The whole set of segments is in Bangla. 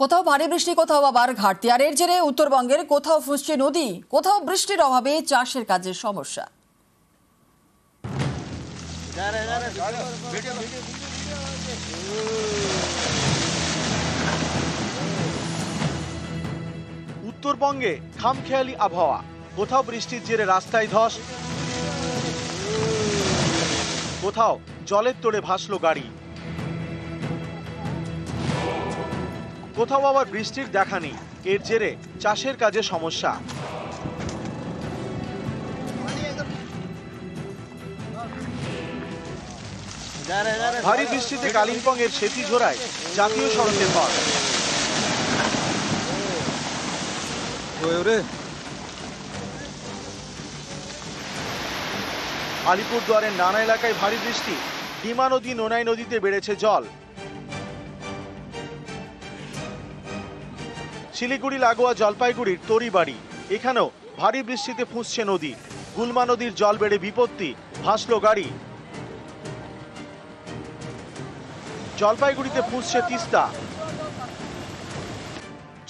কোথাও ভারী বৃষ্টি, কোথাও আবার ঘাটতি। আর এর জেরে উত্তরবঙ্গের কোথাও ফুসছে নদী, কোথাও বৃষ্টির অভাবে চাষের কাজের সমস্যা। উত্তরবঙ্গে খামখেয়ালি আবহাওয়া, কোথাও বৃষ্টির জেরে রাস্তায় ধস, কোথাও জলের তোড়ে ভাসলো গাড়ি, কোথাও আবার বৃষ্টির দেখা নেই। এর জেরে চাষের কাজে সমস্যা। ভারী বৃষ্টিতে কালিম্পং এর সেতিঝোড়ায় জাতীয় সড়কের পথ। আলিপুরদুয়ারের নানা এলাকায় ভারী বৃষ্টি, ডিমা নদী, নোনাই নদীতে বেড়েছে জল। শিলিগুড়ি লাগোয়া জলপাইগুড়ির তরিবাড়ি, এখানেও ভারী বৃষ্টিতে ফুঁসছে নদী। গুলমা নদীর জল বেড়ে বিপত্তি, ভাসলো গাড়ি। জলপাইগুড়িতে ফুঁসছে তিস্তা।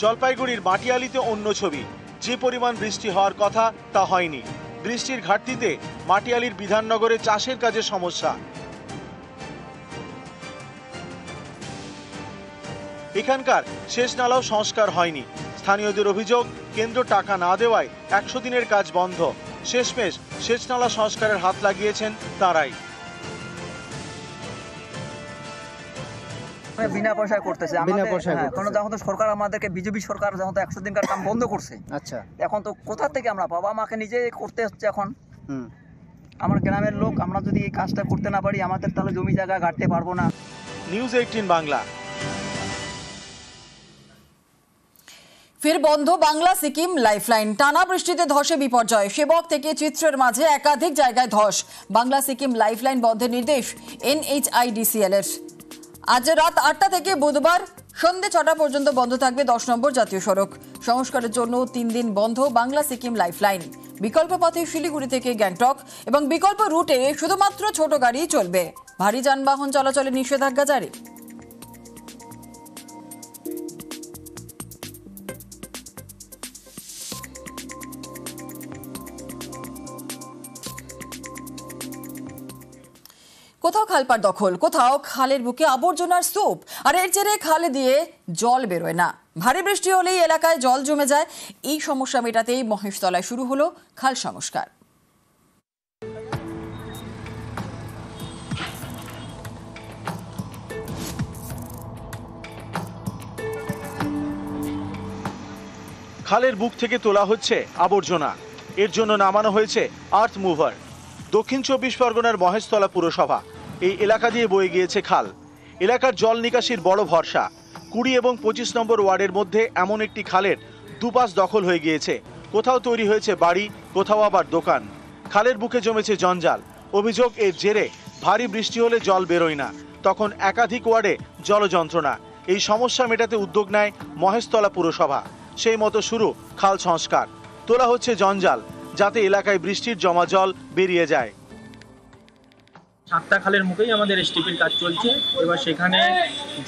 জলপাইগুড়ির মাটিয়ালিতে অন্য ছবি, যে পরিমাণ বৃষ্টি হওয়ার কথা তা হয়নি। বৃষ্টির ঘাটতিতে মাটিয়ালির বিধাননগরে চাষের কাজে সমস্যা। এখানকার শেষ নালাও সংস্কার হয়নি। স্থানীয়দের অভিযোগ, কেন্দ্র টাকা না দেওয়ায় 100 দিনের কাজ বন্ধ। শেষমেশ সেচ নালা সংস্কারের হাত লাগিয়েছেন তারাই। বিনা পয়সায় করতেছে, কারণ যখন তো সরকার আমাদেরকে, বিজেপি সরকার যখন তো 100 দিনকার কাম বন্ধ করছে, আচ্ছা এখন তো কোথা থেকে আমরা বাবা মাকে নিজে করতে হচ্ছে। এখন আমার গ্রামের লোক, আমরা যদি এই কাজটা করতে না পারি, আমাদের তাহলে জমি জায়গা ঘাটতে পারবো না। নিউজ 18 বাংলা। ফের বন্ধ বাংলা সিকিম লাইফলাইন। টানা বৃষ্টিতে ধসে বিপর্যয়। সেবক থেকে চিত্রের মাঝে একাধিক জায়গায় ধস। বাংলা সিকিম লাইফলাইন বন্ধের নির্দেশ NHIDCL এর। আজ রাত 8টা থেকে বুধবার সন্ধ্যে 6টা পর্যন্ত বন্ধ থাকবে 10 নম্বর জাতীয় সড়ক। সংস্কারের জন্য 3 দিন বন্ধ বাংলা সিকিম লাইফলাইন। বিকল্প পথে শিলিগুড়ি থেকে গ্যাংটক এবং বিকল্প রুটে শুধুমাত্র ছোট গাড়ি চলবে। ভারী যানবাহন চলাচলে নিষেধাজ্ঞা জারি। কোথাও খালপাড় দখল, কোথাও খালের বুকে আবর্জনার স্তূপ। আর এর জেরে খালে দিয়ে জল বেরোয় না। ভারী বৃষ্টি হলেই এলাকায় জল জমে যায়। এই সমস্যা মেটাতেই মহেশতলায় শুরু হলো খাল সংস্কার। খালের বুক থেকে তোলা হচ্ছে আবর্জনা। এর জন্য নামানো হয়েছে আর্থ মুভার। দক্ষিণ 24 পরগনার মহেশতলা পুরসভা, এই এলাকা দিয়ে বয়ে গিয়েছে খাল। এলাকার জল নিকাশির বড় ভরসা। 20 এবং 25 নম্বর ওয়ার্ডের মধ্যে এমন একটি খালের দুপাশ দখল হয়ে গিয়েছে। কোথাও তৈরি হয়েছে বাড়ি, কোথাও আবার দোকান। খালের বুকে জমেছে জঞ্জাল। অভিযোগ, এর জেরে ভারী বৃষ্টি হলে জল বেরোয় না, তখন একাধিক ওয়ার্ডে জলযন্ত্রণা। এই সমস্যা মেটাতে উদ্যোগ নেয় মহেশতলা পুরসভা। সেই মতো শুরু খাল সংস্কার। তোলা হচ্ছে জঞ্জাল, যাতে এলাকায় বৃষ্টির জমা জল বেরিয়ে যায়। 7টা খালের মুখেই আমাদের এসটিপির কাজ চলছে। এবার সেখানে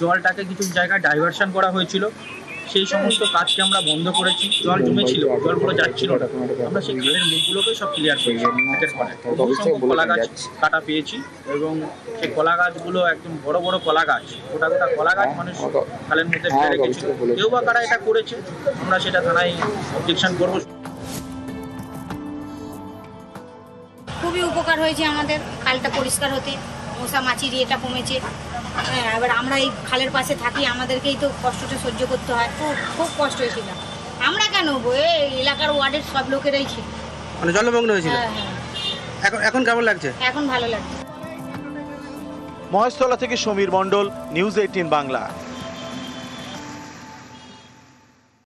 জলটাকে কিছু জায়গায় ডাইভারশন করা হয়েছিল, সেই সমস্ত কাজকে আমরা বন্ধ করেছি। জল জমেছিল, জলগুলো যাচ্ছিল না, আমরা সেই খালের মুখগুলোকে সব ক্লিয়ার করেছি। বহু সংখ্যক কলা গাছ কাটা পেয়েছি এবং সেই কলা গাছগুলো একদম বড় বড় কলা গাছ, গোটা গোটা কলা গাছ মানুষ খালের মধ্যে ফেলে রেখেছিল। কেউ বা কারা এটা করেছে, আমরা সেটা থানায় অবজেকশন করবো। খুবই উপকার হয়েছে আমাদের খালটা পরিষ্কার হতে, মশা মাছির এটা কমেছে। এবার আমরা এই খালের পাশে থাকি, আমাদেরকেই তো কষ্টটা সহ্য করতে হয়। খুব কষ্ট হয়েছিল। আমরা কেন হবো, এই এলাকার ওয়ার্ডের সব লোকেরাই ছিল, মানে জলমগ্ন হয়েছিল। এখন কেমন লাগছে? এখন ভালো লাগছে। মহেশতলা থেকে সমীর মণ্ডল, নিউজ 18 বাংলা।